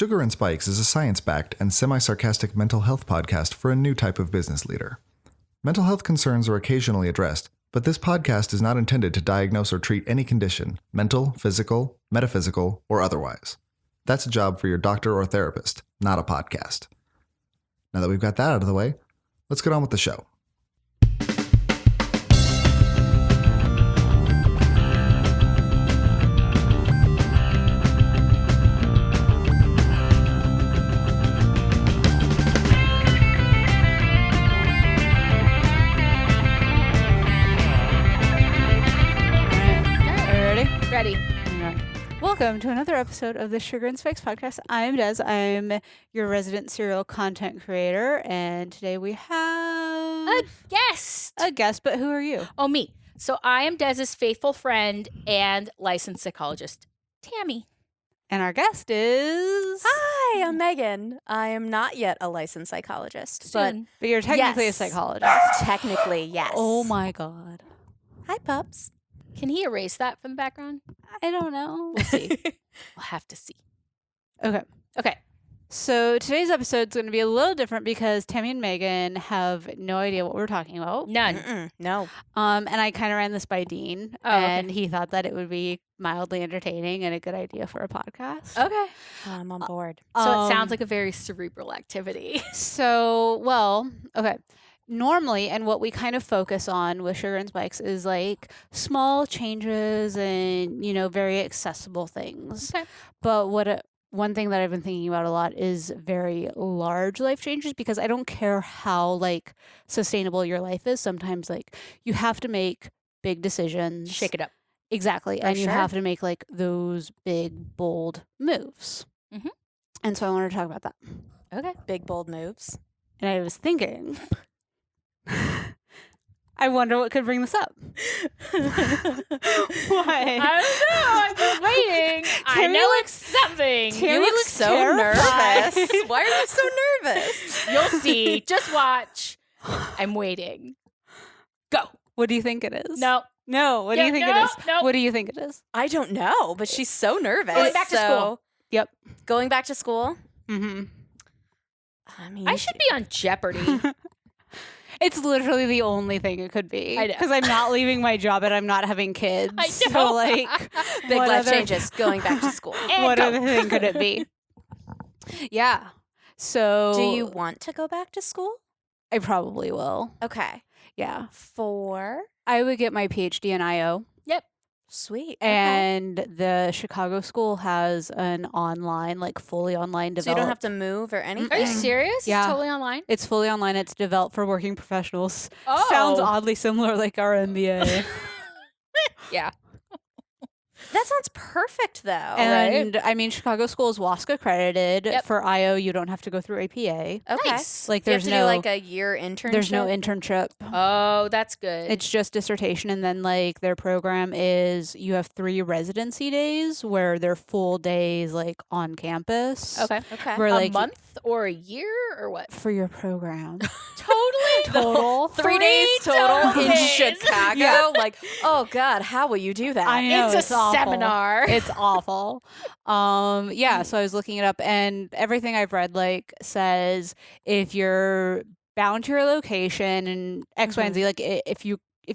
Sugar and Spikes is a science-backed and semi-sarcastic mental health podcast for a new type of business leader. Mental health concerns are occasionally addressed, but this podcast is not intended to diagnose or treat any condition, mental, physical, metaphysical, or otherwise. That's a job for your doctor or therapist, not a podcast. Now that we've got that out of the way, let's get on with the show. Ready. Welcome to another episode of the Sugar and Spikes podcast. I'm Dez. I'm your resident serial content creator, and today we have A guest. a guest. But who are you? Oh, me. So I am Dez's faithful friend and licensed psychologist, Tammy. And our guest is Hi, I'm Megan. I am not yet a licensed psychologist, Soon. but you're technically Yes. a psychologist. but technically, yes. Oh my god! Hi, pups. Can he erase that from the background? I don't know. We'll see. We'll have to see. Okay. Okay. So today's episode is going to be a little different because Tammy and Megan have no idea what we're talking about. None. No. And I kind of ran this by Dean, Oh, okay. and he thought that it would be mildly entertaining and a good idea for a podcast. Okay. I'm on board. So it sounds Um, like a very cerebral activity. Okay. Normally, and what we kind of focus on with Sugar and Spikes is like small changes and, very accessible things. Okay. But one thing that I've been thinking about a lot is very large life changes, because I don't care how like sustainable your life is. Sometimes like you have to make big decisions. Shake it up. Exactly. For And you sure. have to make like those big, bold moves. Mhm. And so I wanted to talk about that. Okay. Big, bold moves. And I was thinking, I wonder what could bring this up. Why? I don't know. I'm just waiting. I Tammy know looks- it's something. Tammy You look looks so terrified. nervous. Why are you so nervous? You'll see. Just watch. I'm waiting. Go. What do you think it is? No. No. What do Yeah, you think no, it is? no. What do you think it is? I don't know, but she's so nervous. Going back to school. Yep. Going back to school? Mm-hmm. I mean, I should be on Jeopardy. It's literally the only thing it could be. I know. Because I'm not leaving my job and I'm not having kids. I So know. like, big what life other- changes. Going back to school. And what go. other thing could it be? Yeah. So Do you want to go back to school? I probably will. Okay. Yeah. For I would get my PhD in IO. sweet. And the Chicago school has an online, like fully online So you don't have developed. to move or anything. Are you Mm-mm. serious? Yeah. It's totally online? It's fully online. It's developed for working professionals. Oh. Sounds oddly similar, like our MBA. Yeah. That sounds perfect, though. And I mean, Chicago school is WASC accredited. Yep. For IO, you don't have to go through APA. Okay. Nice. Like Do you have there's to no do like a year internship. there's no internship. Oh, that's good. It's just dissertation, and then like their program is you have 3 residency days where they're full days like on campus. okay. Okay. Where A like month or a year or what? for your program. Totally. Total. 3 days total in days. Chicago. Yeah. Like, oh God, how will you do that? I know, It's a awful. seminar. It's awful. Yeah, so I was looking it up, and everything I've read like says if you're bound to your location and X, Y, and Z, like if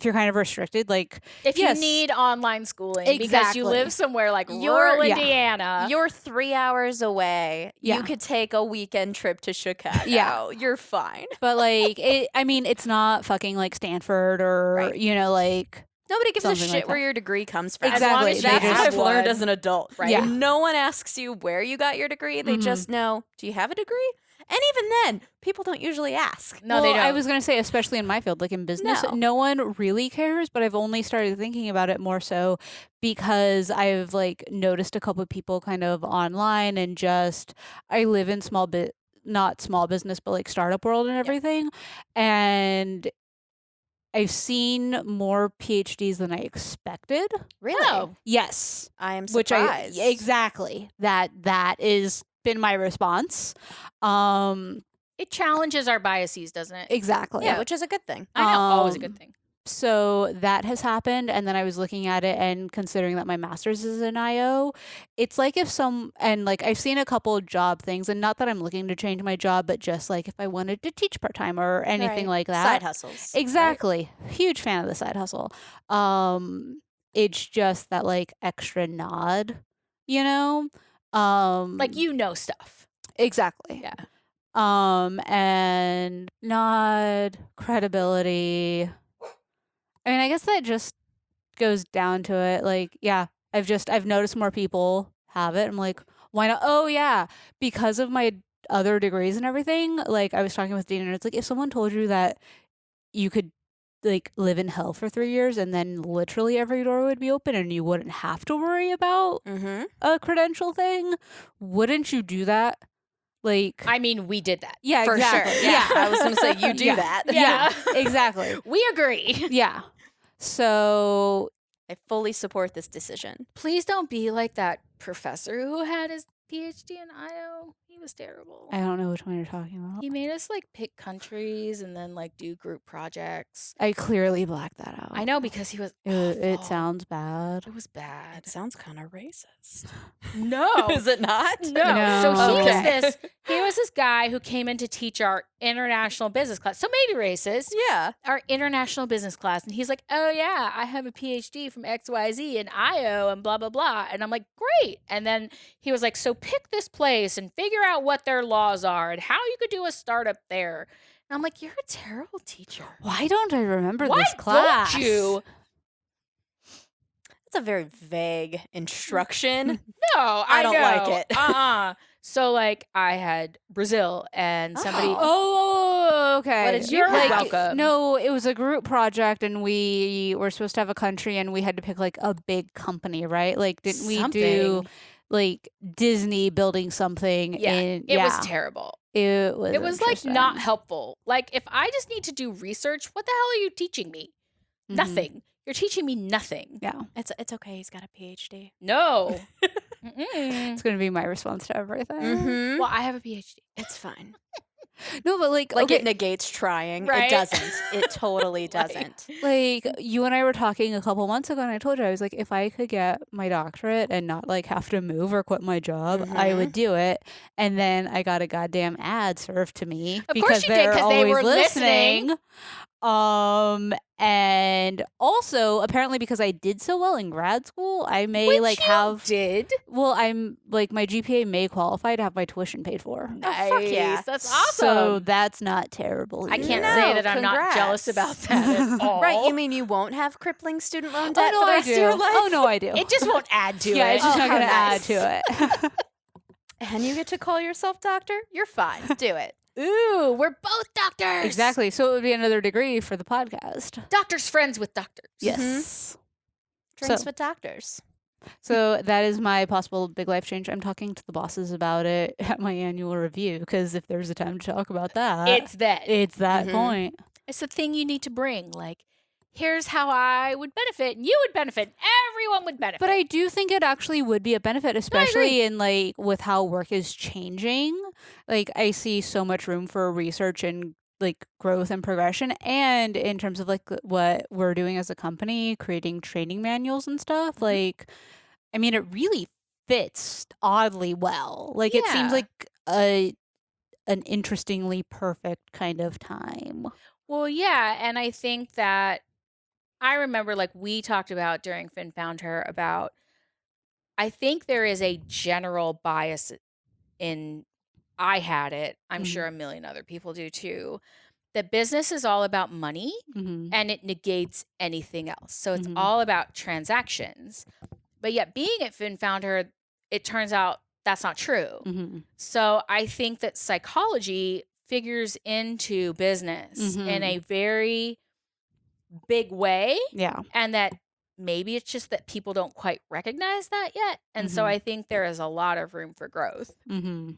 you're kind of restricted, like If yes. you need online schooling because Exactly. you live somewhere like You're- rural yeah. Indiana. You're 3 hours away. Yeah. You could take a weekend trip to Chicago. Yeah. You're fine. but like I mean, it's not fucking like Stanford or Right. like Nobody gives a Something shit like where that. your degree comes from. Exactly. As long They as that's just what I've learned would. as an adult, right? Yeah. No one asks you where you got your degree. They Mhm. just know, do you have a degree? And even then, people don't usually ask. No, well, they don't. I was gonna say, especially in my field, like in business, No. no one really cares. But I've only started thinking about it more so because I've like noticed a couple of people kind of online, and just I live in not small business, but like startup world and everything, and I've seen more PhDs than I expected. Really? No. Yes, I am which surprised. exactly that is been my response. It challenges our biases, doesn't it? Exactly. Yeah, which is a good thing. I know. Always a Um, good thing. So that has happened. And then I was looking at it and considering that my master's is in IO, it's like and like I've seen a couple of job things, and not that I'm looking to change my job, but just like if I wanted to teach part-time or anything Right. like that. Side hustles. right? Exactly. Huge fan of the side hustle. It's just that like extra nod, you know? Like, you know stuff. Exactly. Yeah. And nod, credibility. I mean, I guess that just goes down to it. Like, yeah, I've noticed more people have it. I'm like, why not? Oh yeah, because of my other degrees and everything. Like, I was talking with Dean, and it's like, if someone told you that you could like live in hell for 3 years and then literally every door would be open and you wouldn't have to worry about Mm-hmm. a credential thing, wouldn't you do that? Like, I mean, we did that. yeah, For exactly. sure. Yeah. I was going to say, you do Yeah. that. Yeah, exactly. We agree. Yeah. So I fully support this decision. Please don't be like that professor who had his PhD in IO. He was terrible. I don't know which one you're talking about. He made us like pick countries and then like do group projects. I clearly blacked that out. I know, because he was It awful. sounds bad. It was bad. It sounds kind of racist. No. Is it not? No. So No. he was this guy who came in to teach our international business class. So maybe racist. Yeah. Our international business class. And he's like, oh yeah, I have a PhD from XYZ in IO and blah, blah, blah. And I'm like, great. And then he was like, so pick this place and figure out what their laws are and how you could do a startup there. And I'm like, you're a terrible teacher. Why don't I remember Why this class? don't you? That's a very vague instruction. No, I don't like know. it. So like I had Brazil and somebody. Oh, okay. What did you You're have? Welcome. No, it was a group project, and we were supposed to have a country, and we had to pick like a big company, right? Like, didn't we do Something. like Disney building something? Yeah, in, it was terrible. It was. It was like not interesting. helpful. Like if I just need to do research, what the hell are you teaching me? Mhm. Nothing. You're teaching me nothing. Yeah, It's okay. He's got a PhD. No. Mm-mm. it's gonna be my response to everything. Mm-hmm. Well, I have a PhD. It's fine. No, but like Like okay, it negates trying. Right? It doesn't. It totally Like- doesn't. like you and I were talking a couple months ago, and I told you I was like, if I could get my doctorate and not like have to move or quit my job, I would do it. And then I got a goddamn ad served to me Of because course you did, they're 'cause they always were listening. And also apparently because I did so well in grad school, I may Which like you have. did. Well, I'm like my GPA may qualify to have my tuition paid for. Nice. fuck yeah. That's awesome. So that's not terrible. I can't either. say No, that I'm not congrats. jealous about that at all. Right. You mean you won't have crippling student loan Oh debt no, for the I rest do. of your life? Oh no, I do. It just won't add to yeah, it. it's just Oh, not how going to add nice. to it. And you get to call yourself doctor? You're fine. Do it. Ooh, we're both doctors. Exactly. So it would be another degree for the podcast. Doctors friends with doctors. Yes. Drinks So- with doctors. So that is my possible big life change. I'm talking to the bosses about it at my annual review because if there's a time to talk about that, It's that. it's that Mhm. point. It's the thing you need to bring. Like, here's how I would benefit, and you would benefit. Everyone would benefit. But I do think it actually would be a benefit, especially in like with how work is changing. Like I see so much room for research and like growth and progression, and in terms of like what we're doing as a company, creating training manuals and stuff. Like, I mean, it really fits oddly well. Like it seems Yeah. like an interestingly perfect kind of time. Well, yeah, and I think that I remember like we talked about during Finn Found Her about I think there is a general bias in I had it. I'm Mhm. sure a million other people do too. That business is all about money Mm-hmm. and it negates anything else. So it's Mhm. all about transactions. But yet being at Finn Found Her, it turns out that's not true. Mm-hmm. So I think that psychology figures into business in Mhm. a very big way, Yeah. and that maybe it's just that people don't quite recognize that yet. And so Mhm. I think there is a lot of room for growth. Mm-hmm.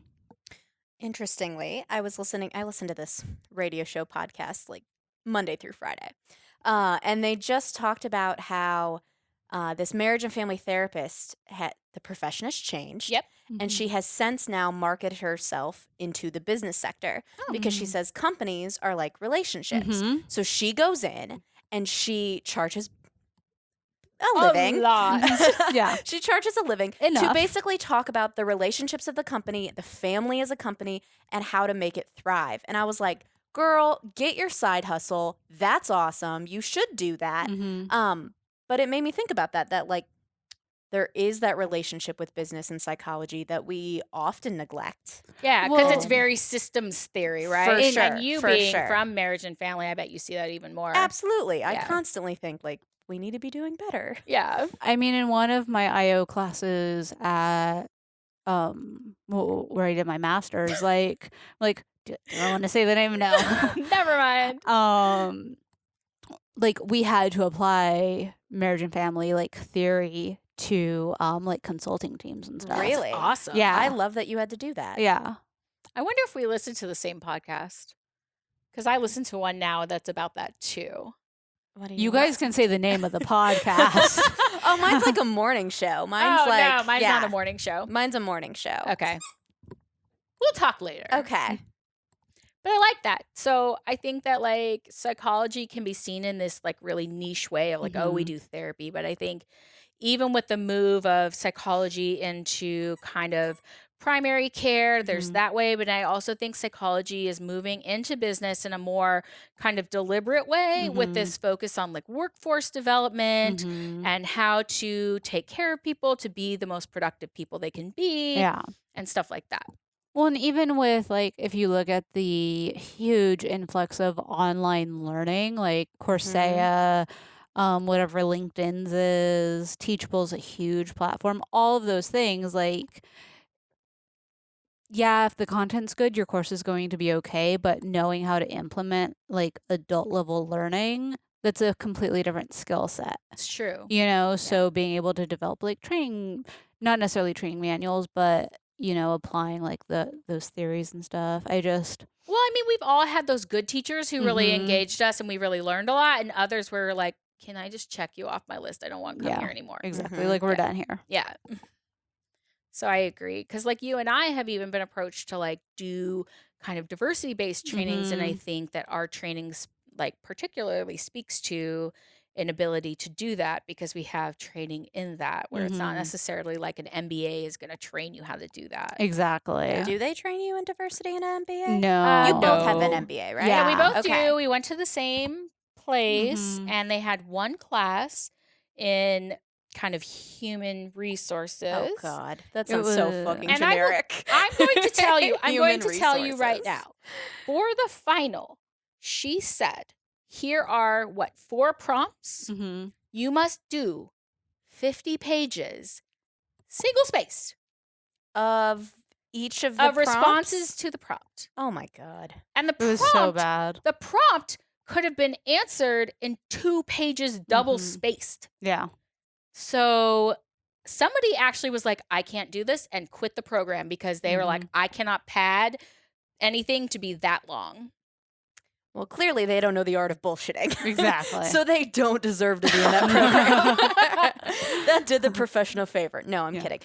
Interestingly, I listened to this radio show podcast like Monday through Friday. And they just talked about how this marriage and family therapist the profession has changed. Yep. And she has since now marketed herself into the business sector because she says companies are like relationships. Mhm. So she goes in and she charges a A living. lot. Yeah. She charges a living to Enough. basically talk about the relationships of the company, the family as a company, and how to make it thrive. And I was like, girl, get your side hustle. That's awesome. You should do that. Mhm. But it made me think about that like there is that relationship with business and psychology that we often neglect. Yeah, because it's Well- very systems theory, right? For And- sure, And you for being sure. from marriage and family, I bet you see that even more. Absolutely. I Yeah. constantly think like we need to be doing better. Yeah. I mean, in one of my IO classes at where I did my master's, do I want to say the name now? Never mind. Like we had to apply marriage and family like theory to like consulting teams and stuff. Really? Awesome. Yeah. I love that you had to do that. Yeah. I wonder if we listen to the same podcast. Because I listen to one now that's about that too. What do You guys can say the name of the podcast. Oh, mine's like a morning show. Mine's oh, like no, mine's yeah. not a morning show. Mine's a morning show. Okay. We'll talk later. Okay. But I like that. So I think that like psychology can be seen in this like really niche way of like, oh, we Mhm. do therapy. But I think even with the move of psychology into kind of primary care, there's Mhm. that way. But I also think psychology is moving into business in a more kind of deliberate way with Mhm. this focus on like workforce development Mhm. and how to take care of people to be the most productive people they can be Yeah. and stuff like that. Well, and even with like, if you look at the huge influx of online learning, like Coursera, whatever LinkedIn's is, Teachable's a huge platform, all of those things, like, yeah, if the content's good, your course is going to be okay, but knowing how to implement like adult level learning, that's a completely different skill set. It's true. You know, so being able to develop like training, not necessarily training manuals, but applying like those theories and stuff. Well, I mean, we've all had those good teachers who really Mhm. engaged us and we really learned a lot. And others were like, can I just check you off my list? I don't want to come Yeah. here anymore. Exactly. Mhm. Like we're Yeah. done here. Yeah. So I agree. Because like you and I have even been approached to like do kind of diversity based trainings. And I think that our trainings like particularly speaks to an ability to do that because we have training in that where it's not Mhm. necessarily like an MBA is going to train you how to do that. Exactly. Yeah. Do they train you in diversity in an MBA? No. You both have an No. MBA, right? Yeah, we Yeah. both Okay. do. We went to the same place Mhm. and they had one class in kind of human resources. Oh God, that It sounds so was- fucking And I will- generic. I'm going to tell you, Human right resources. now. For the final, she said, here are 4 prompts. Mhm. You must do 50 pages, single spaced, Of each of the of responses prompts? to the prompt. Oh my God. And the It was prompt, so bad. the prompt could have been answered in 2 pages, double Mhm. spaced. Yeah. So somebody actually was like, I can't do this and quit the program because they were like, I cannot pad anything to be that long. Well, clearly they don't know the art of bullshitting. Exactly. So they don't deserve to be in that program. That did the profession a favor. No, I'm Yeah. kidding.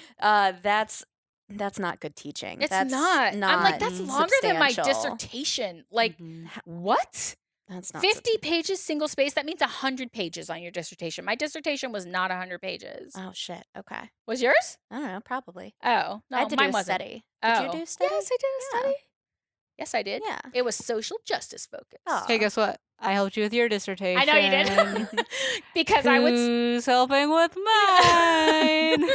That's not good teaching. It's That's not. I'm like, that's longer than my substantial. dissertation. Like, Mhm. what? That's not 50 pages single space? That means 100 pages on your dissertation. My dissertation was not 100 pages. Oh shit. Okay. Was yours? I don't know. Probably. Oh, no, I had to mine do a wasn't. study. Did you Oh. do study? Yes, I did a Yeah. study. Yes, I did. Yeah. It was social justice focused. Oh. Hey, guess what? I helped you with your dissertation. I know you did. Because I would. Who's helping with mine?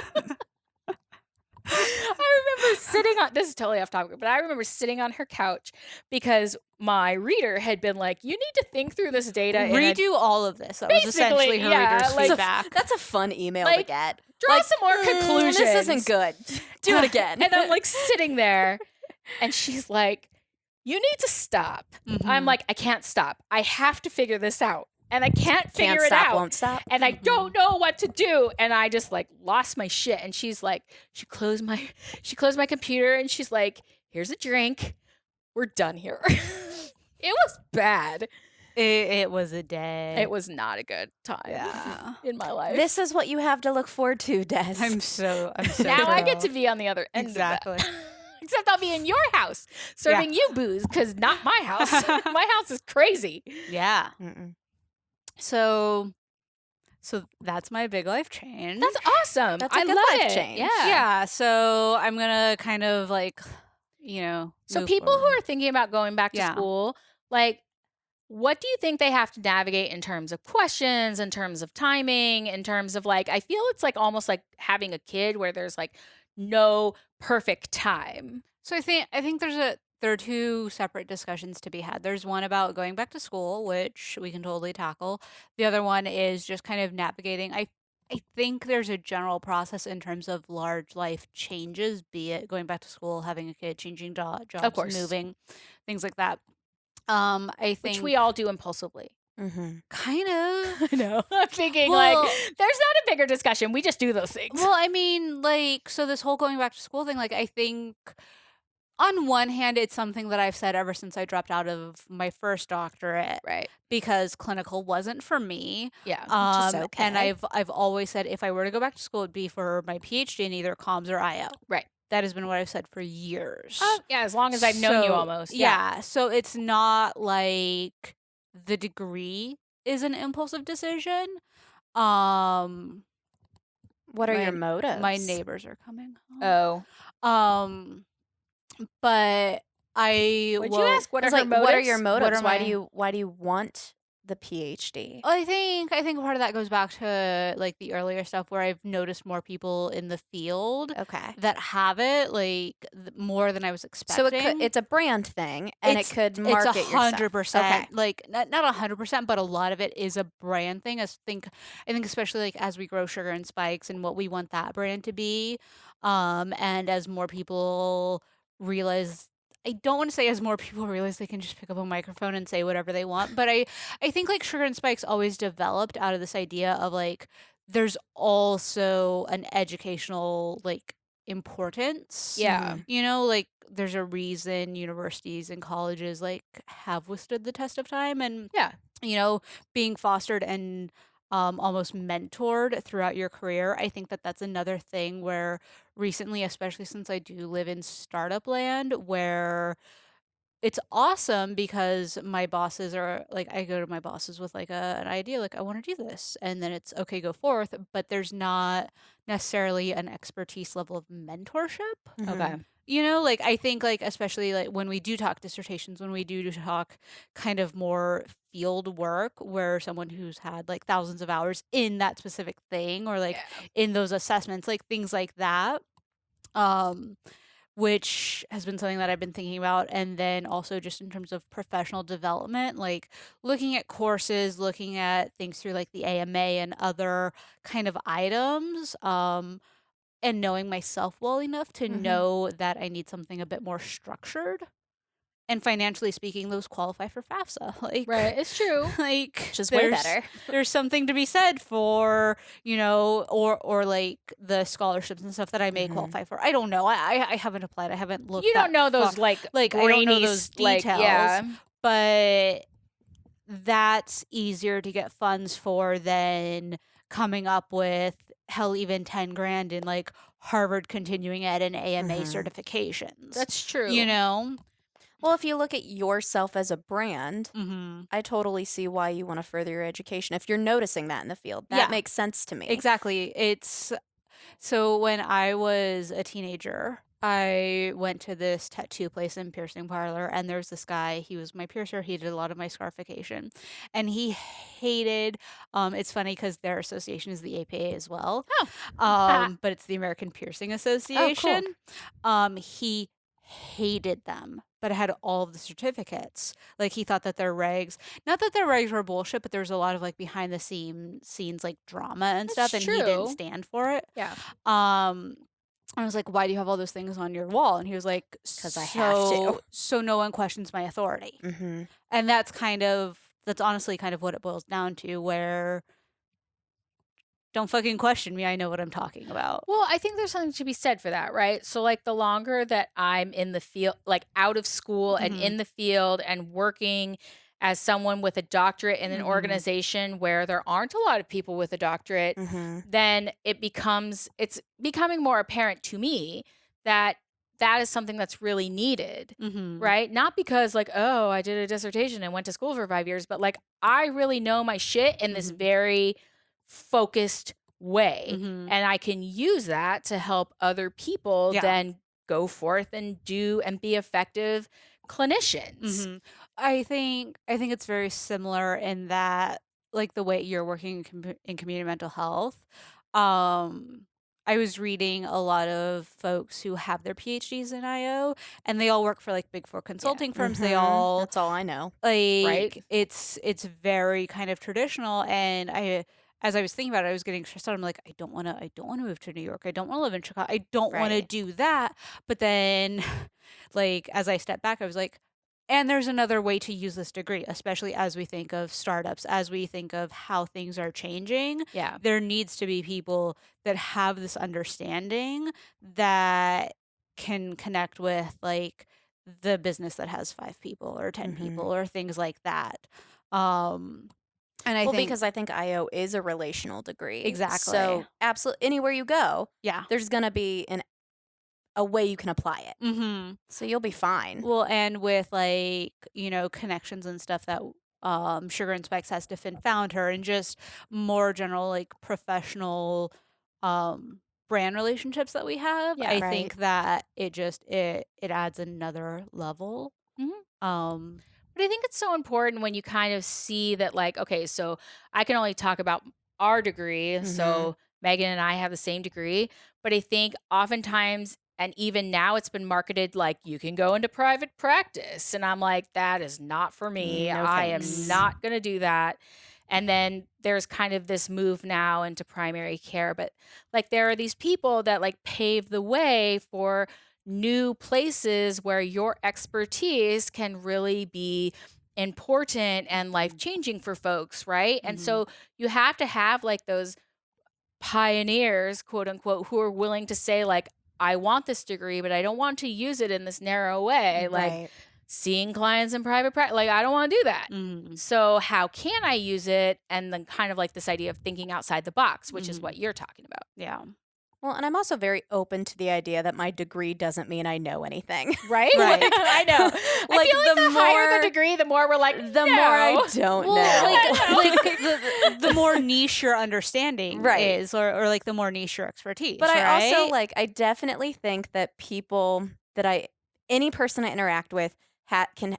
I remember sitting on. This is totally off topic, but I remember sitting on her couch because my reader had been like, "You need to think through this data. in a- Redo all of this. That was essentially her yeah, reader's like- feedback. That's a fun email to Like, get. draw Like, some more conclusions. This isn't good. Do it again. And I'm like sitting there, and she's like, "You need to stop." I'm Mhm. like, "I can't stop. I have to figure this out, and I can't figure Can't it stop, out." won't stop. And I don't know what to do. And I just like lost my shit. And she's like, she closed my computer and she's like, here's a drink. We're done here. It was bad. It was a day. It was not a good time Yeah. in my life. This is what you have to look forward to, Des. I'm so now I get to thrilled. be on the other end Exactly. of that. Except I'll be in your house serving you booze because not my house. My house is crazy. Yeah. Mm-mm. So that's my big life change. That's awesome. That's a I good love life it. change. Yeah. Yeah, so I'm gonna kind of like, So move people who forward. are thinking about going back to Yeah. school, like, what do you think they have to navigate in terms of questions, in terms of timing, in terms of like, I feel it's like almost like having a kid where there's like no perfect time. So I think there are two separate discussions to be had. There's one about going back to school, which we can totally tackle. The other one is just kind of navigating. I think there's a general process in terms of large life changes, be it going back to school, having a kid, changing jobs, course. moving, things like that. I think Which we all do impulsively. Mm-hmm. kind of. I know. I'm thinking Well- like, there's not a bigger discussion. We just do those things. Well, I mean, like, so this whole going back to school thing, like, I think on one hand, it's something that I've said ever since I dropped out of my first doctorate Right. because clinical wasn't for me. Yeah. Which is And okay. I've always said if I were to go back to school, it'd be for my PhD in either comms or IO. Right. That has been what I've said for years. Yeah, as long as I've known you So, almost. Yeah. Yeah. So it's not like the degree is an impulsive decision. What are your my- motives? My neighbors are coming home. Oh. But I Would will, you ask what are It's her like, motives? what are your motives? are Why my- do you want the PhD? I think part of that goes back to like the earlier stuff where I've noticed more people in the field Okay. that have it like more than I was expecting. So it's a brand thing, and it could market it's yourself. 100%. Okay. Like not 100%, but a lot of it is a brand thing. I think especially like as we grow Sugar and Spikes and what we want that brand to be, and as more people realize. I don't want to say as more people realize they can just pick up a microphone and say whatever they want, but I think like Sugar and Spikes always developed out of this idea of like there's also an educational like importance. Yeah. Mhm. Like there's a reason universities and colleges like have withstood the test of time and Yeah. being fostered and almost mentored throughout your career. I think that's another thing where recently, especially since I do live in startup land, where it's awesome because my bosses are like, I go to my bosses with like an idea, like I want to do this, and then it's okay, go forth. But there's not necessarily an expertise level of mentorship. Mhm. Okay. Like I think like especially like when we do talk dissertations, when we do talk kind of more field work where someone who's had like thousands of hours in that specific thing or like in those assessments, like things like that. Which has been something that I've been thinking about. And then also just in terms of professional development, like looking at courses, looking at things through like the AMA and other kind of items, and knowing myself well enough to Mhm. know that I need something a bit more structured. And financially speaking, those qualify for FAFSA. Like, Right. It's true. like Which is way there's- better. There's something to be said for, or like the scholarships and stuff that I may Mhm. qualify for. I don't know. I haven't applied. I haven't looked. You don't that know those far, like like I don't know brainy those like, details. yeah. But that's easier to get funds for than coming up with hell even 10 grand in like Harvard continuing ed and AMA Mhm. certifications. That's true. Well, if you look at yourself as a brand, Mm-hmm. I totally see why you want to further your education. If you're noticing that in the field, that Yeah. makes sense to me. Exactly. It's so when I was a teenager, I went to this tattoo place and piercing parlor, and there was this guy. He was my piercer. He did a lot of my scarification, and he hated. It's funny because their association is the APA as well. But it's the American Piercing Association. He hated them, but had all of the certificates. Like he thought that their regs, not that their regs were bullshit, but there was a lot of like behind the scenes like drama and That's stuff, and he didn't true. stand for it. Yeah. I was like, why do you have all those things on your wall? And he was like, 'Cause I have to." So no one questions my authority. Mm-hmm. And that's honestly kind of what it boils down to, where don't fucking question me. I know what I'm talking about. Well, I think there's something to be said for that, right? So, like, the longer that I'm in the field, like out of school and Mhm. in the field and working as someone with a doctorate in an Mhm. organization where there aren't a lot of people with a doctorate, Mm-hmm. then it's becoming more apparent to me that that is something that's really needed, Mm-hmm. right? Not because like, oh, I did a dissertation and went to school for 5 years, but like I really know my shit in this Mhm. very focused way. Mhm. And I can use that to help other people Yeah. then go forth and do and be effective clinicians. Mhm. I think it's very similar in that, like, the way you're working in community mental health. I was reading a lot of folks who have their PhDs in IO, and they all work for like big four consulting firms. They all That's all I know. like Right. it's very kind of traditional. And as I was thinking about it, I was getting stressed out. I'm like, I don't want to move to New York. I don't want to live in Chicago. I don't want to Right. do that. But then, like, as I stepped back, I was like, and there's another way to use this degree, especially as we think of startups, as we think of how things are changing. Yeah. There needs to be people that have this understanding that can connect with, like, the business that has 5 people or 10 people or things like that. And I Well, think because I think IO is a relational degree. Exactly. So absolutely anywhere you go, yeah. there's gonna be a way you can apply it. Mm-hmm. So you'll be fine. Well, and with, like, connections and stuff that Sugar and Spikes has to found her, and just more general, like, professional brand relationships that we have. Yeah. I Right. think that it adds another level. Mhm. Um But I think it's so important when you kind of see that, like, okay, so I can only talk about our degree. So Megan and I have the same degree. But I think oftentimes, and even now, it's been marketed like you can go into private practice. And I'm like, that is not for me. No I am thanks. not going to do that. And then there's kind of this move now into primary care. But like, there are these people that like pave the way for new places where your expertise can really be important and life changing for folks, right? And so you have to have like those pioneers, quote unquote, who are willing to say, like, I want this degree, but I don't want to use it in this narrow way. Like, Right. seeing clients in private practice, like, I don't want to do that. mhm. So, how can I use it? And then, kind of like this idea of thinking outside the box, which is Mhm. what you're talking about. Yeah. Well, and I'm also very open to the idea that my degree doesn't mean I know anything. Right? Right. Like, I know. I Like, feel like the the higher more- the degree, the more we're like, The more I no. don't Well, know. the more niche your understanding Right. is, or like the more niche your expertise. But I also right? like I definitely think that people that any person I interact with can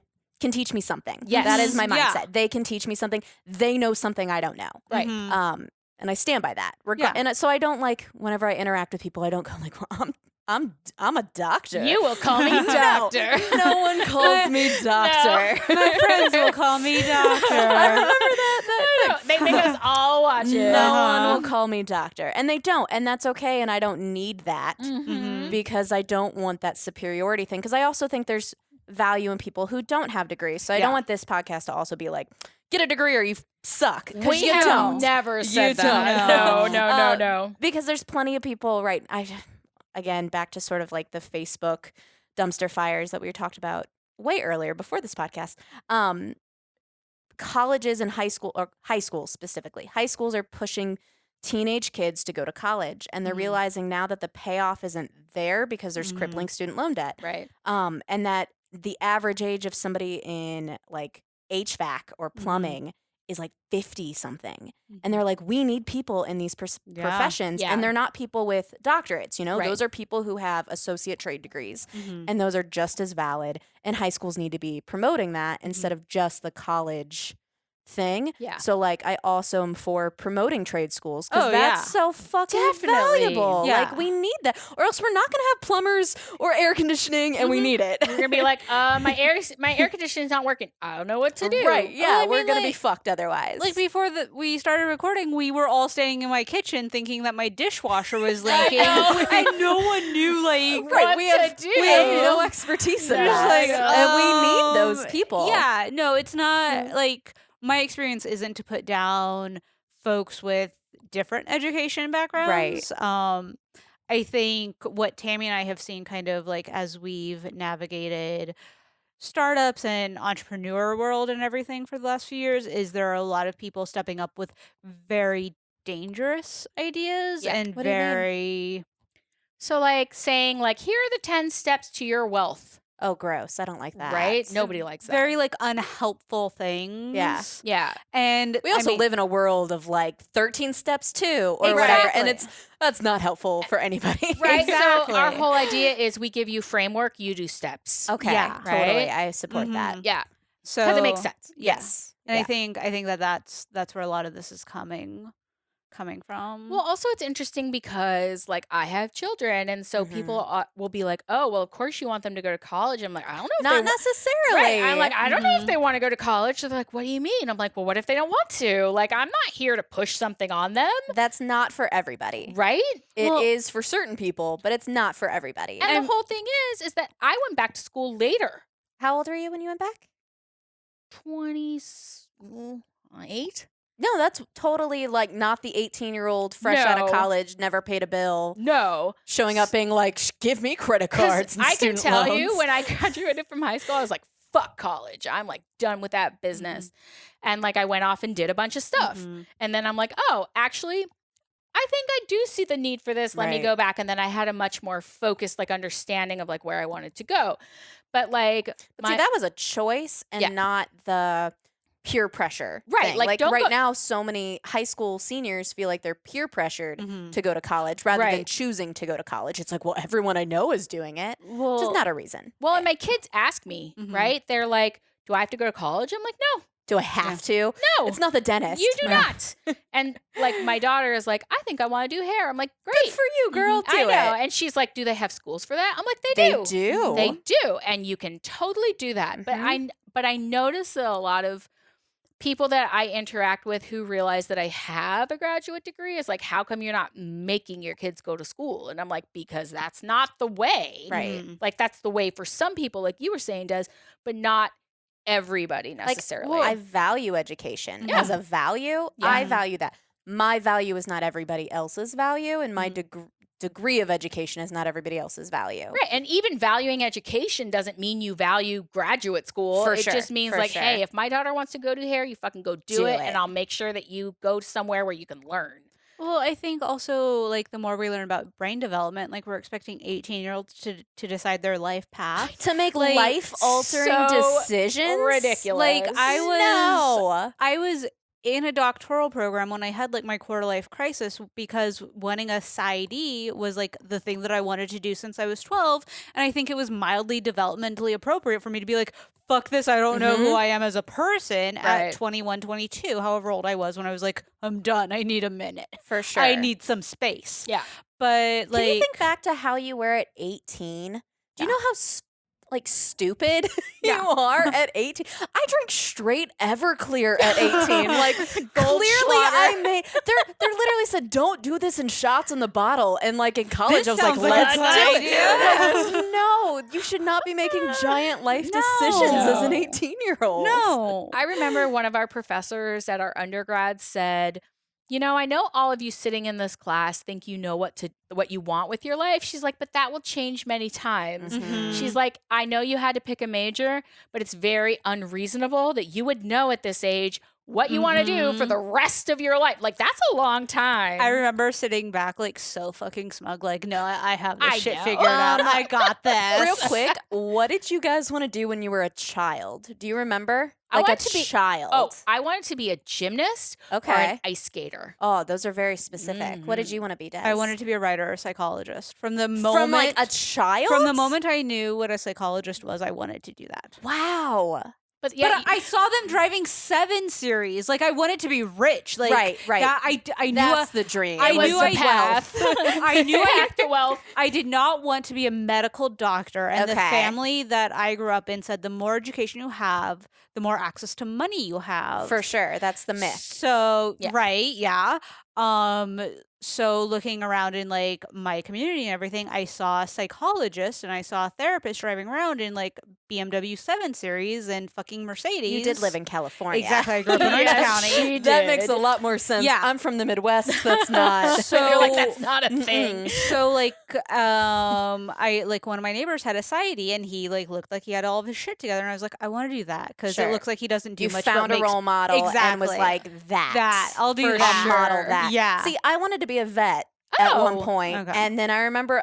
teach me something. Yes. That is my mindset. Yeah. They can teach me something. They know something I don't know. Right. Mhm. And I stand by that. Yeah. And so I don't like whenever I interact with people, I don't go like, well, I'm a doctor. You will call me No. doctor. No one calls me doctor. My friends will call me doctor. I remember that. They make us all watch it. No Uh-huh. one will call me doctor. And they don't. And that's okay. And I don't need that Mhm. because I don't want that superiority thing. Because I also think there's value in people who don't have degrees. So I don't Yeah. want this podcast to also be like, get a degree or you suck. 'Cause We you have don't. never said You that. don't. No. Because there's plenty of people, right? Again, back to sort of like the Facebook dumpster fires that we talked about way earlier before this podcast. Colleges and high schools specifically, high schools are pushing teenage kids to go to college, and they're realizing now that the payoff isn't there because there's crippling student loan debt. Right. And that the average age of somebody in like HVAC or plumbing is like 50 something. And they're like, we need people in these professions. Yeah. And they're not people with doctorates, Right. those are people who have associate trade degrees. Mhm. And those are just as valid. And high schools need to be promoting that instead of just the college thing. Yeah. So like I also am for promoting trade schools because Oh, that's yeah. so fucking Definitely. valuable. Yeah. Like we need that. Or else we're not gonna have plumbers or air conditioning and we need it. We're gonna be like, my air conditioning's not working. I don't know what to do. Right. Yeah. Well, I we're mean, gonna be like- fucked otherwise. Like, before we started recording, we were all standing in my kitchen thinking that my dishwasher was leaking, know. and no one knew, like, Right. we what have to we have do. no expertise in Yeah. that. Like, and we need those people. Yeah, no, it's not like my experience isn't to put down folks with different education backgrounds. I think what Tammy and I have seen kind of like as we've navigated startups and entrepreneur world and everything for the last few years is there are a lot of people stepping up with very dangerous ideas Yeah. and What do you mean? very So like saying like, here are the 10 steps to your wealth, Oh, gross. I don't like that. right? Nobody likes that. Very like unhelpful things. Yeah. Yeah. And We also live in a world of like 13 steps too, or whatever, and that's not helpful for anybody. Right. Exactly. So our whole idea is we give you framework, you do steps. Okay. Yeah. Totally. Right? I support that. Yeah. so Because it makes sense. Yes. And Yeah. I think that's where a lot of this is coming from. Well, also it's interesting because like I have children, and so people will be like, "Oh, well, of course you want them to go to college." I'm like, I don't know. If Not they necessarily. Right. I'm like, I don't know if they want to go to college. So they're like, "What do you mean?" I'm like, "Well, what if they don't want to?" Like, I'm not here to push something on them, That's not for everybody. right? It is for certain people, but it's not for everybody. And the whole thing is that I went back to school later. How old were you when you went back? 28. No, that's totally like not the 18-year-old fresh out of No. college, never paid a bill, No. showing up being like, give me credit 'Cause cards and I can student tell loans." you when I graduated from high school, I was like, fuck college. I'm like done with that business. And like I went off and did a bunch of stuff. And then I'm like, oh, actually, I think I do see the need for this. Let me Right. go back. And then I had a much more focused like understanding of like where I wanted to go. But like But see, that was a choice and Yeah. not the peer pressure. Right, thing. like, don't right go- now, so many high school seniors feel like they're peer pressured Mhm. to go to college rather than Right. choosing to go to college. It's like, well, everyone I know is doing it. well, Just not a reason. well, and my kids ask me, right? They're like, do I have to go to college? I'm like, no, Do I have to? no. It's not the dentist. You do not. And like my daughter is like, I think I want to do hair. I'm like, great. Good for you, girl. Do I know. it. And she's like, do they have schools for that? I'm like, They they do. do. They do. And you can totally do that. But I notice that a lot of people that I interact with who realize that I have a graduate degree is like, how come you're not making your kids go to school? And I'm like, because that's not the way. Right. Like that's the way for some people, like you were saying, Des, but not everybody necessarily. I value education Yeah. as a value. Yeah. I value that. My value is not everybody else's value, and my degree of education is not everybody else's value. Right. And even valuing education doesn't mean you value graduate school. For it sure, just means for like, sure. hey, if my daughter wants to go do hair, you fucking go do it. And I'll make sure that you go somewhere where you can learn. Well, I think also like the more we learn about brain development, like we're expecting 18-year-olds to decide their life path. To make Like, life-altering so decisions? ridiculous. Like No. I was in a doctoral program when I had like my quarter life crisis because wanting a PsyD was like the thing that I wanted to do since I was 12. And I think it was mildly developmentally appropriate for me to be like, fuck this, I don't know who I am as a person Right. at 21, 22, however old I was when I was like, I'm done. I need a minute. For sure. I need some space. Yeah. But like, Can you think back to how you were at 18? Do you know how stupid you are at 18? I drank straight Everclear at 18. Like clearly they're literally said don't do this in shots in the bottle, and like in college This I was like sounds like a let's do good it. idea. No, you should not be making giant life decisions as an No. 18-year-old. no. I remember one of our professors at our undergrad said, you know, I know all of you sitting in this class think you know what you want with your life. She's like, but that will change many times. Mhm. She's like, I know you had to pick a major, but it's very unreasonable that you would know at this age what you want to do for the rest of your life. Like, that's a long time. I remember sitting back like so fucking smug, like, no, I have this I shit know. figured out. I got this. Real quick, what did you guys want to do when you were a child? Do you remember? I Like a wanted to be- child. Oh, I wanted to be a gymnast or Okay. an ice skater. Oh, those are very specific. What did you want to be, Des? I wanted to be a writer or a psychologist. From the moment From like a child? from the moment I knew what a psychologist was, I wanted to do that. Wow. But yeah, But I saw them driving 7 Series. Like I wanted to be rich. Like Right. that, I knew That's the dream. I it was knew the I- path. I knew I Path to wealth. I did not want to be a medical doctor. And the Okay. family that I grew up in said the more education you have, the more access to money you have. For sure. That's the myth. So Yeah. right, yeah. So looking around in like my community and everything, I saw a psychologist and I saw a therapist driving around in like BMW 7 Series and fucking Mercedes. You did live in California. Exactly. I grew up in Orange Yes, County. she That did. makes a lot more sense. Yeah. I'm from the Midwest. That's not. So You're like, that's not a thing. Mm-mm. So like I like one of my neighbors had a PsyD and he like looked like he had all of his shit together and I was like I want to do that because Sure. it looks like he doesn't do You much found but a makes- role model and was Exactly. like, That, I'll do for that. I'll model Sure. that. Yeah. See, I wanted to be a vet at one Oh. point. Okay. And then I remember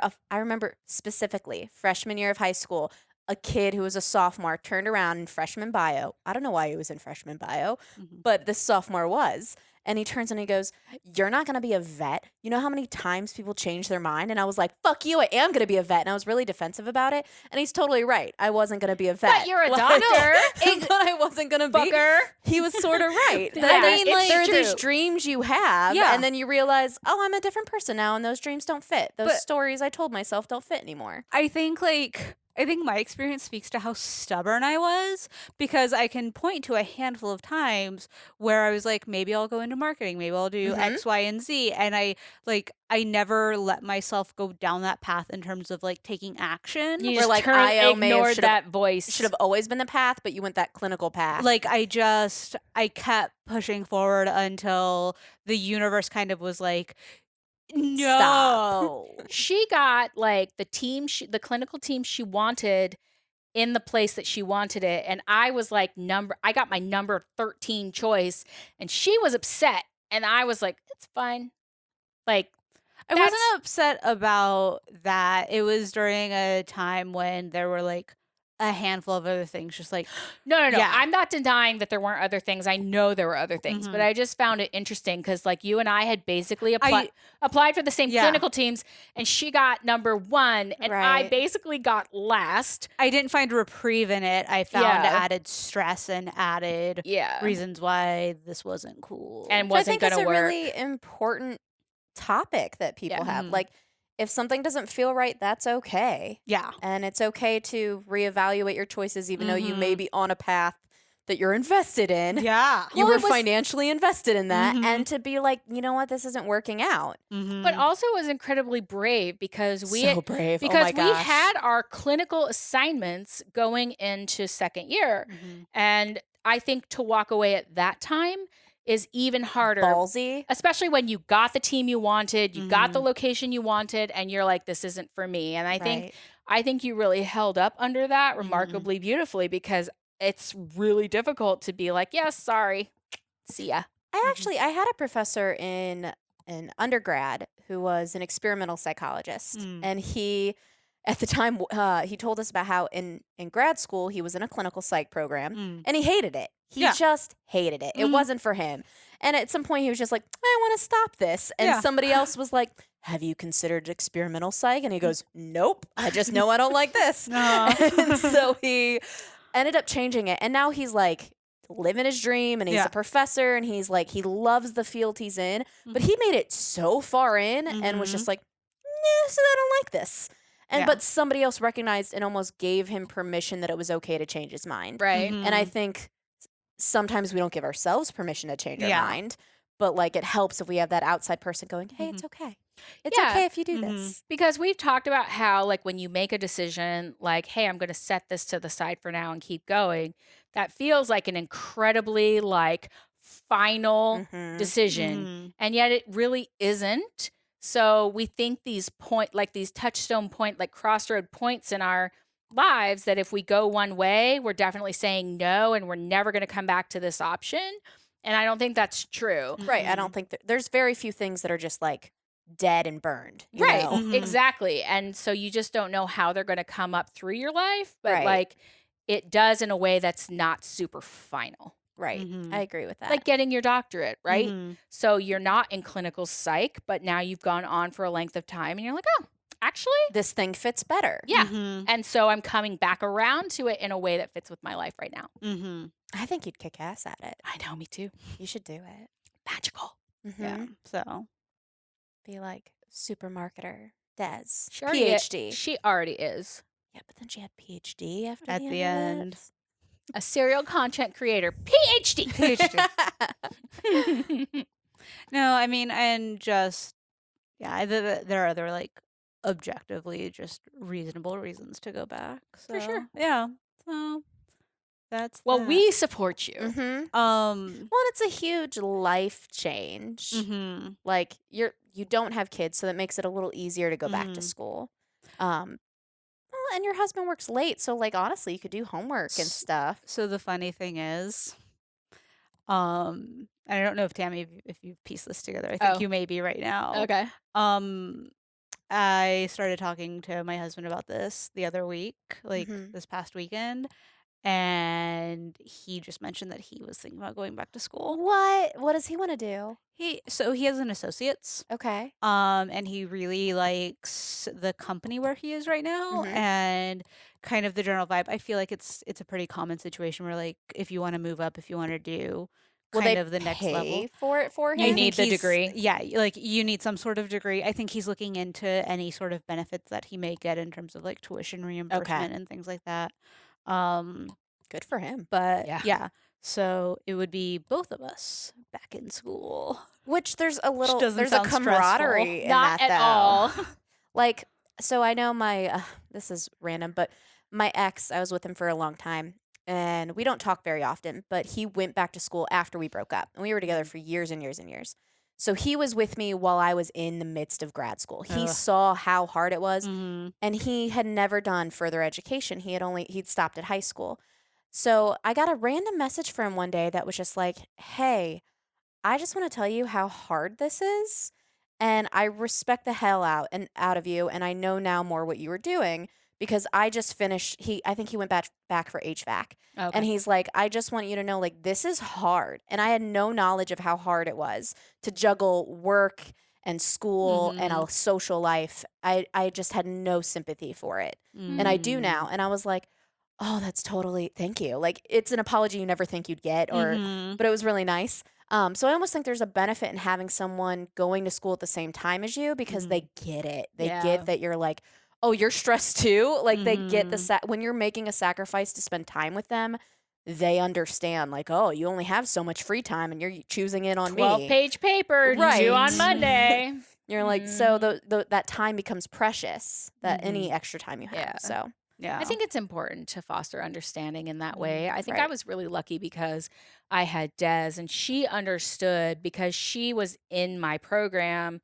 specifically freshman year of high school, a kid who was a sophomore turned around in freshman bio. I don't know why he was in freshman bio, Mhm. but this sophomore was. And he turns and he goes, "You're not going to be a vet. You know how many times people change their mind?" And I was like, "Fuck you, I am going to be a vet." And I was really defensive about it. And he's totally right. I wasn't going to be a vet. But you're a Like, doctor. but I wasn't going to be. Fucker. He was sort of right. Yeah, That it's there are these true. dreams you have, Yeah. and then you realize, oh, I'm a different person now, and those dreams don't fit. Those But- stories I told myself don't fit anymore. I think my experience speaks to how stubborn I was, because I can point to a handful of times where I was like, maybe I'll go into marketing, maybe I'll do Mhm. X, Y, and Z. And I never let myself go down that path in terms of like taking action. You Where, just like, turned, IO may have ignored should've- that voice. Should have always been the path, but you went that clinical path. Like I kept pushing forward until the universe kind of was like, no. Stop. She got like the clinical team she wanted in the place that she wanted it, and I was like I got my number 13 choice, and she was upset, and I was like, it's fine. Like, I wasn't upset about that. It was during a time when there were like a handful of other things, just like no. Yeah. I'm not denying that there weren't other things. I know there were other things, but Mhm. I just found it interesting because, like, you and I had basically applied for the same Yeah. clinical teams, and she got number 1, and I Right. basically got last. I didn't find reprieve in it. I found Yeah. added stress and added Yeah. reasons why this wasn't cool. And But I wasn't think going it's to a work. really important topic that people have. Mhm. Like, if something doesn't feel right, that's okay. yeah. And it's okay to reevaluate your choices, even though you may Mhm. be on a path that you're invested in. Yeah. You Well, were it was- financially invested in that. Mhm. And to be like, you know what, this isn't working out. But also it was incredibly brave because So brave. because oh my we gosh. had our clinical assignments going into second year. Mhm. And I think to walk away at that time is even harder. ballsy. Especially when you got the team you wanted, you got the Mhm. location you wanted, and you're like, this isn't for me. And Right. I think you really held up under that remarkably beautifully, because it's really difficult to be like, yes, sorry. See ya. I had a professor in undergrad who was an experimental psychologist, Mm. and he, at the time, he told us about how in grad school he was in a clinical psych program, Mm. and he hated it. He Yeah. just hated it. It Mhm. wasn't for him. And at some point, he was just like, I want to stop this. And Yeah. somebody else was like, have you considered experimental psych? And he goes, nope. I just know I don't like this. Aw. And so he ended up changing it. And now he's like living his dream, and he's Yeah. a professor, and he's like, he loves the field he's in. But he made it so far in and was Mhm. just like, yeah, so I don't like this. And Yeah. but somebody else recognized and almost gave him permission that it was okay to change his mind. Right. Mhm. And I think sometimes we don't give ourselves permission to change our Yeah. mind, but like it helps if we have that outside person going, hey, it's okay. It's Yeah. okay if you do Mhm. this. Because we've talked about how, like, when you make a decision, like, hey, I'm going to set this to the side for now and keep going, that feels like an incredibly, like, final Mhm. decision. Mhm. And yet it really isn't. So we think these touchstone point, like crossroad points in our lives, that if we go one way, we're definitely saying no, and we're never going to come back to this option. And I don't think that's true. Right. I Mhm. don't think there's very few things that are just like dead and burned. you Right. know? Mhm. Exactly. And so you just don't know how they're going to come up through your life, but Right. like it does in a way that's not super final. Right. Mhm. I agree with that. Like getting your doctorate, right? Mhm. So you're not in clinical psych, but now you've gone on for a length of time and you're like, oh, actually, this thing fits better. yeah. Mhm. And so I'm coming back around to it in a way that fits with my life right now. Mhm. I think you'd kick ass at it. I know, me too. You should do it. Magical. Yeah. Mhm. So Be like super marketer, Dez, She already i- PhD. She already is Yeah, but then she had PhD after At the end. of a serial content creator, PhD. PhD. it. No, I mean, and just there are other like objectively just reasonable reasons to go back. So, For sure. Yeah. So that's Well, that. we support you. Mhm. Well, It's a huge life change. mhm. Like you don't have kids, so that makes it a little easier to go back to Mhm. school. Well, and your husband works late, so like honestly, you could do homework and stuff. So the funny thing is, And I don't know if Tammy, if you've pieced this together. I think Oh. you may be right now. Okay. I started talking to my husband about this the other week, like Mhm. this past weekend, and he just mentioned that he was thinking about going back to school. What does he want to do? He has an associate's, Okay. and he really likes the company where he is right now, Mhm. and kind of the general vibe. I feel like it's a pretty common situation where, like, if you want to move up, if you want to do Will kind they of the next pay level, for it for You him? I need think the he's- degree. Yeah, like you need some sort of degree. I think he's looking into any sort of benefits that he may get in terms of like tuition reimbursement and things like that. Good for him. But Yeah. yeah, so it would be both of us back in school. Which there's a little doesn't there's a sound stressful. camaraderie in Not that at though. all. Like, so I know my this is random, but my ex, I was with him for a long time, and we don't talk very often, but he went back to school after we broke up, and we were together for years and years and years. So he was with me while I was in the midst of grad school. He Ugh. saw how hard it was, Mhm. and he had never done further education. He'd stopped at high school. So I got a random message from him one day that was just like, "Hey, I just want to tell you how hard this is, and I respect the hell out of you, and I know now more what you were doing because I just finished." I think he went back for HVAC, Okay. and he's like, "I just want you to know, like, this is hard," and I had no knowledge of how hard it was to juggle work and school and a social life. I just had no sympathy for it, and I do now, and I was like, "Oh, that's totally thank you." Like, it's an apology you never think you'd get, but it was really nice. So I almost think there's a benefit in having someone going to school at the same time as you because they get it. They Yeah. get that you're like, oh, you're stressed too. Like they get when you're making a sacrifice to spend time with them, they understand. Like, oh, you only have so much free time, and you're choosing it on me. 12-page paper due Right. on Monday. You're like, so that time becomes precious. That any extra time you have. Yeah. So Yeah. I think it's important to foster understanding in that way. I think I Right. was really lucky because I had Dez, and she understood because she was in my program,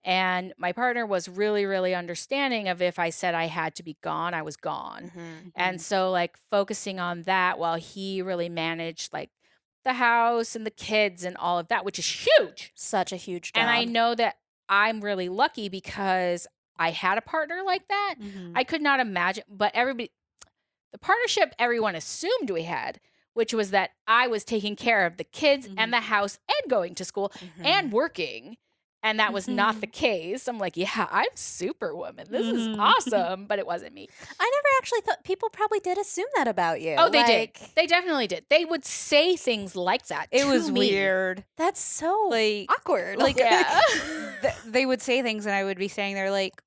and my partner was really, really understanding of if I said I had to be gone, I was gone. And so like focusing on that while he really managed like the house and the kids and all of that, which is huge. such a huge job. And I know that I'm really lucky because I had a partner like that. I could not imagine, but the partnership everyone assumed we had, which was that I was taking care of the kids and the house and going to school and working. And that was not the case. I'm like, yeah, I'm superwoman. This is awesome. But it wasn't me. I never actually thought people probably did assume that about you. Oh, they did. Like, They definitely did. They would say things like that. It to was me. weird. That's so Like, awkward. like Yeah. they would say things, and I would be saying, "They're like,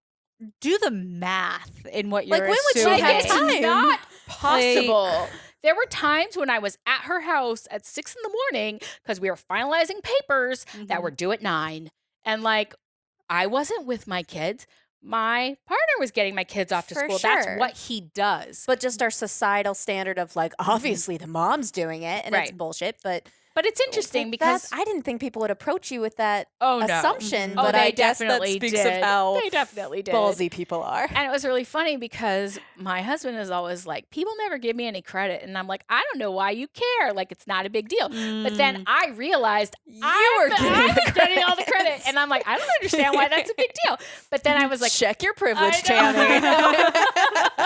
do the math in what you're Like, when would you assuming." have It's time? not possible. There were times when I was at her house at 6 a.m. because we were finalizing papers that were due at 9. And like, I wasn't with my kids. My partner was getting my kids off to For school. sure. That's what he does. But just our societal standard of like, obviously the mom's doing it, and it's Right. bullshit. But But it's interesting like, because I didn't think people would approach you with that oh no, assumption. oh But they I guess that definitely speaks did. of how They definitely did. ballsy people are. And it was really funny because my husband is always like, people never give me any credit. And I'm like, I don't know why you care. Like, it's not a big deal. But then I realized I was getting all the credit. And I'm like, I don't understand why that's a big deal. But then I was like, check your privilege, I know. Tammy.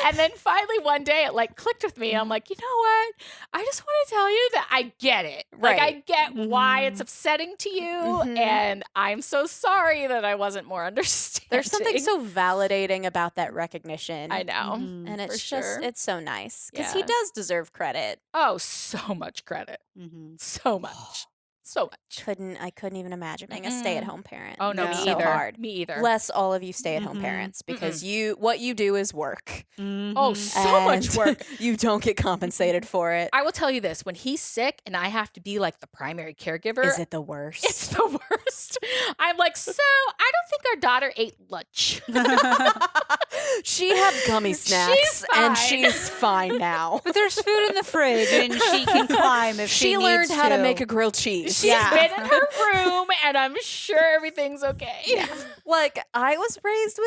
And then finally one day it like clicked with me. I'm like, you know what? I just want to tell you that I get it. Like, I Right. get why it's upsetting to you. And I'm so sorry that I wasn't more understanding. There's something so validating about that recognition. I know. And it's for just, sure. it's so nice because he Yeah. does deserve credit. Oh, so much credit. So much. So much. I couldn't even imagine being a stay-at-home parent. Oh no, Yeah. me It's so either. hard. Me either. Bless all of you stay-at-home parents because what you do is work. Oh, so much And work. You don't get compensated for it. I will tell you this: when he's sick and I have to be like the primary caregiver, Is it the worst? it's the worst. I'm like, so I don't think our daughter ate lunch. She had gummy snacks and fine. she's fine now. But there's food in the fridge, and she can climb if she She learned needs how to to make a grilled cheese. She's been in her room, and I'm sure everything's okay. Like, I was raised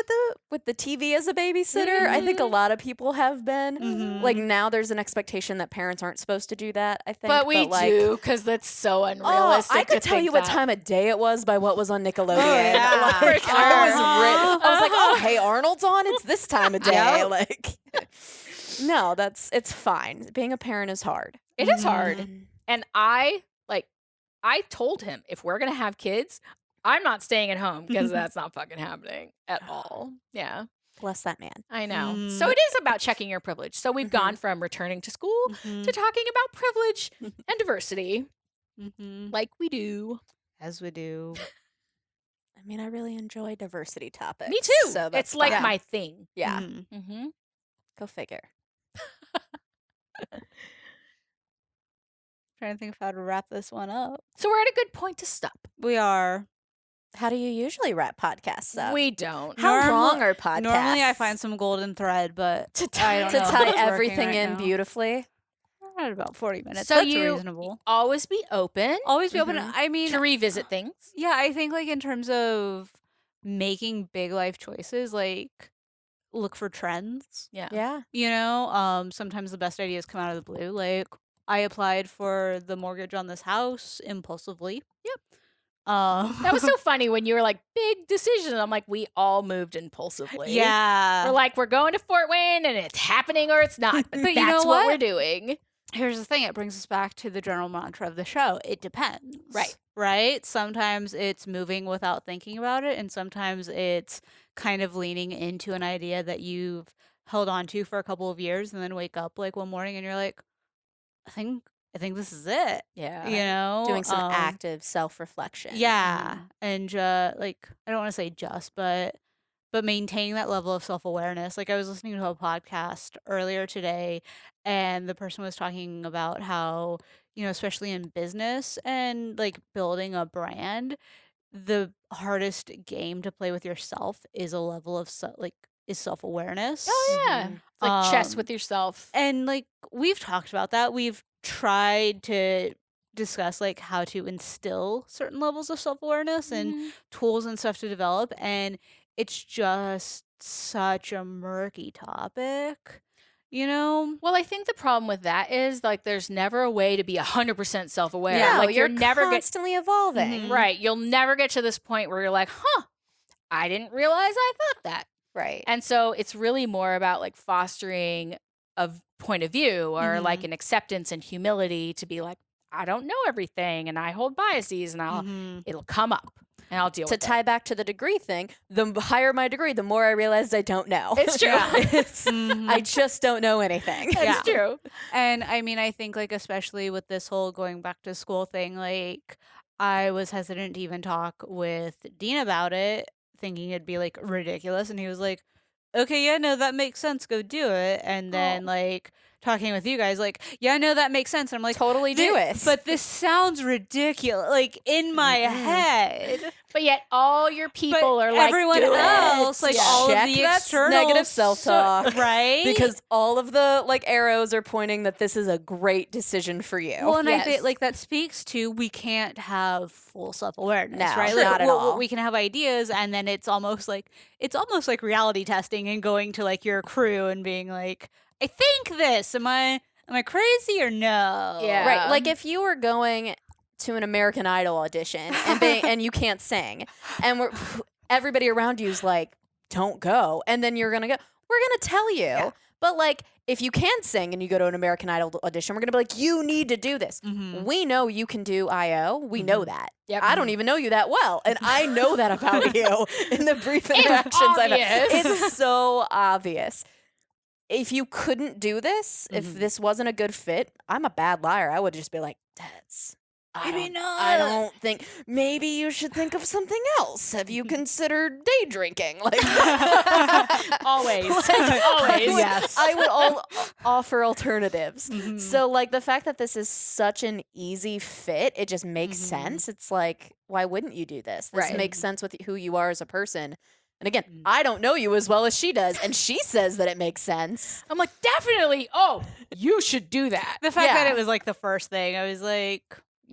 with the TV as a babysitter. I think a lot of people have been. Like, now there's an expectation that parents aren't supposed to do that, I think. But we like, do, because that's so unrealistic. I could to tell think you what that. time of day it was by what was on Nickelodeon. yeah. Like, For I was like, oh, hey, Arnold's on. It's this time of day. Yep. Like, no, it's fine. Being a parent is hard. It is hard. Mhm. And I told him, if we're going to have kids, I'm not staying at home because that's not fucking happening at all. Yeah, Bless that man. I know. Mm. So it is about checking your privilege. So we've gone from returning to school to talking about privilege and diversity like we do. As we do. I mean, I really enjoy diversity topics. Me too. So that's It's like fine. my thing. Yeah. Mhm. Mm-hmm. Go figure. Trying to think of how to wrap this one up. So we're at a good point to stop. We are. How do you usually wrap podcasts up? We don't. How Normal- long are podcasts? Normally I find some golden thread, but To I don't to know if tie it's working everything right in now. beautifully. We're at about 40 minutes. So That's you- reasonable. Always be open Always be open. Mhm. I mean, to revisit things. yeah, I think like in terms of making big life choices, like look for trends. Yeah. Yeah. You know, sometimes the best ideas come out of the blue. Like I applied for the mortgage on this house impulsively. Yep. That That was so funny when you were like, big decision. I'm like, we all moved impulsively. yeah. We're like, we're going to Fort Wayne and it's happening or it's not. But, But you that's know what we're what? doing. Here's the thing, it brings us back to the general mantra of the show. It depends. Right. Right? Sometimes it's moving without thinking about it, and sometimes it's kind of leaning into an idea that you've held on to for a couple of years and then wake up like one morning and you're like, I think this is it. Yeah. You know? Doing some active self-reflection. Yeah. And like I don't want to say just, but maintaining that level of self-awareness. Like I was listening to a podcast earlier today and the person was talking about how, you know, especially in business and like building a brand, the hardest game to play with yourself is a level of is self-awareness. Oh, yeah. Mhm. It's like chess Um, with yourself. And like we've talked about that. We've tried to discuss like how to instill certain levels of self-awareness and Mhm. tools and stuff to develop, and it's just such a murky topic, you know? Well, I think the problem with that is like there's never a way to be 100% self-aware. Yeah. No, Like you're never constantly evolving. Mhm. right. You'll never get to this point where you're like, I didn't realize I thought that. Right. And so it's really more about like fostering a point of view or like an acceptance and humility to be like, I don't know everything and I hold biases and it'll come up and I'll deal To with tie back to the degree thing, the higher my degree, the more I realized I don't know. It's true. Yeah. It's- Mhm. I just don't know anything. it. That's Yeah. true. And I mean, I think like especially with this whole going back to school thing, like I was hesitant to even talk with Dean about it, thinking it'd be like ridiculous, and he was like, okay, yeah, no, that makes sense, go do it. And then like talking with you guys, like, yeah, no, that makes sense. And I'm like, Totally do it. but this sounds ridiculous, like in my head. But yet all your people But are like, everyone do it. else, like Yeah. all Check of the that external negative self-talk. right? because all of the like arrows are pointing that this is a great decision for you. Well, and I Yes. think like that speaks to we can't have full self awareness, No, right? not at all. We can have ideas, and then it's almost like reality testing and going to like your crew and being like, I think this. Am I crazy or no? Yeah. Right. Like if you were going to an American Idol audition and you can't sing and everybody around you is like, don't go. And then you're going to go, we're going to tell you. Yeah. But like if you can sing and you go to an American Idol audition, we're going to be like, you need to do this. Mhm. We know you can do IO. We know that. Yep. I don't even know you that well. And I know that about you in the brief interactions I've had. obvious. It's so obvious. If you couldn't do this, if Mhm. this wasn't a good fit, I'm a bad liar. I would just be like, Dez, Maybe I not." don't think, maybe you should think of something else. Have you considered day drinking? Like, Always. Like, Always. Yes. I would offer alternatives. Mhm. So, like, the fact that this is such an easy fit, it just makes Mhm. sense. It's like, why wouldn't you do this? This Right. makes sense with who you are as a person. And again, Mm. I don't know you as well as she does, and she says that it makes sense. I'm like, definitely. Oh, you should do that. The fact that Yeah. it was like the first thing, I was like,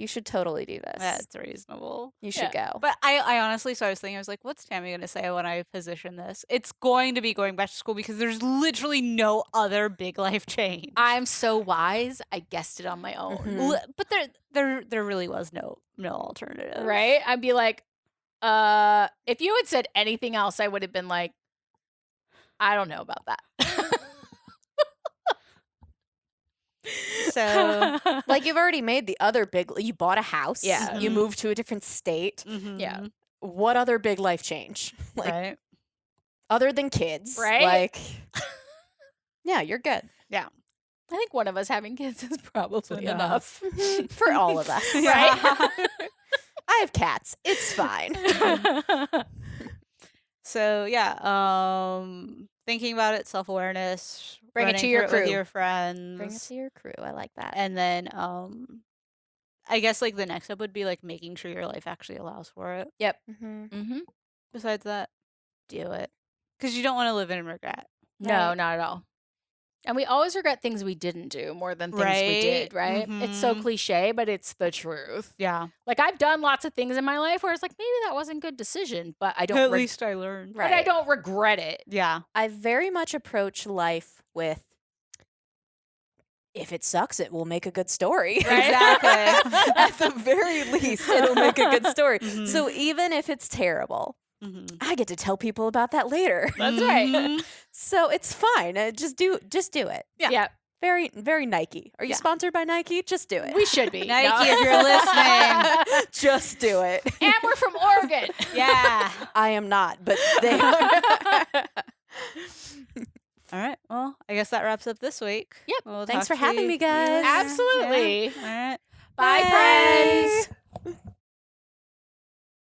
You should totally do this. That's reasonable. You should go. But I honestly, so I was thinking, I was like, what's Tammy going to say when I position this? It's going to be going back to school because there's literally no other big life change. I'm so wise. I guessed it on my own. Mhm. But there really was no alternative. Right? I'd be like, if you had said anything else, I would have been like, I don't know about that. So, Like, you've already made the other big. You bought a house. Yeah. You Mhm. moved to a different state. Yeah. What other big life change? Like, right. other than kids. Right? Like, yeah, you're good. I think one of us having kids is probably enough. For all of us. Right? I have cats. It's fine. So yeah, thinking about it, self-awareness, Bring it running to your through it with crew. your friends. Bring it to your crew. I like that. And then I guess like the next step would be like making sure your life actually allows for it. Mm-hmm. Mm-hmm. Besides that, do it. Because you don't want to live in regret. No, Right. not at all. And we always regret things we didn't do more than things we did, right? It's so Mhm. cliche, but it's the truth. Yeah. Like I've done lots of things in my life where it's like maybe that wasn't a good decision, but I don't At least I learned. Right. but I don't regret it. Yeah. I very much approach life with, if it sucks, it will make a good story. Right? Exactly. At the very least, it'll make a good story. Mhm. So even if it's terrible, Mhm. I get to tell people about that later. That's right. Mhm. So it's fine. Just do it. Yeah. Very, very Nike. Are you Yeah. sponsored by Nike? Just do it. We should be. Nike, if you're listening. Just do it. And we're from Oregon. Yeah. I am not, but they are. All right. Well, I guess that wraps up this week. Yep. We'll Thanks talk for to having me, guys. Absolutely. Yeah. All right. Bye, Bye. friends.